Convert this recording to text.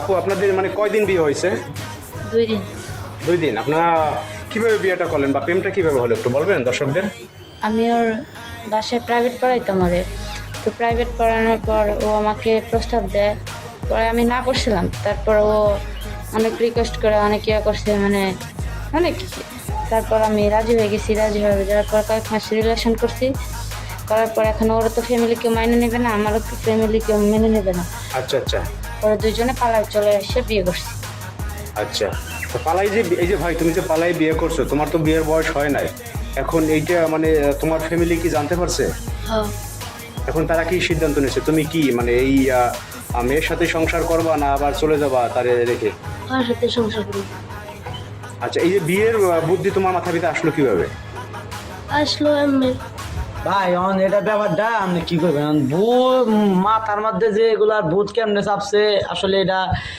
আপু আপনাদের মানে কয়দিন বিয়ে হয়েছে? 2 দিন। 2 দিন। আপনারা কিভাবে বিয়েটা করলেন বা প্রেমটা কিভাবে হলো একটু বলবেন দর্শকদের? আমি ওর বাসায় প্রাইভেট পড়াইতাম ওরে। তো প্রাইভেট পড়ানোর পর ও আমাকে প্রস্তাব দেয়। পরে আমি না করছিলাম। তারপর ও অনেক রিকোয়েস্ট করে, অনেক ইয়ে করছে, মানে অনেক। তারপর আমি রাজি হয়ে গেছি। রাজি হয়ে যাওয়ার পর কয়েক মাস রিলেশন করছি। করার পর এখন ওরা তো ফ্যামিলি কেউ মেনে নেবে না, আমারও তো ফ্যামিলি কেউ মেনে নেবে না। আচ্ছা আচ্ছা ওরা দুজনে পালায় চলে এসে বিয়ে করছি। আচ্ছা। তো পালাই যে এই যে ভাই তুমি যে পালাই বিয়ে করছো, তোমার তো বিয়ের বয়স হয় নাই। এখন এইটা মানে তোমার ফ্যামিলি কি জানতে পারছে? হ্যাঁ, এখন তারা কি সিদ্ধান্ত নিয়েছে? তুমি কি মানে এই মেয়ের সাথে সংসার করবা না আবার চলে যাবা তারে রেখে? ওর সাথে সংসার করি। আচ্ছা, এই যে বিয়ের বুদ্ধি তোমার মাথা ভিতরে আসলো কিভাবে? আসলো এমনি। ভাই অন এটা ব্যাপারটা আপনি কি করবেন ভূত মাথার মধ্যে যে এগুলা ভূত কেমনে চাপছে আসলে এটা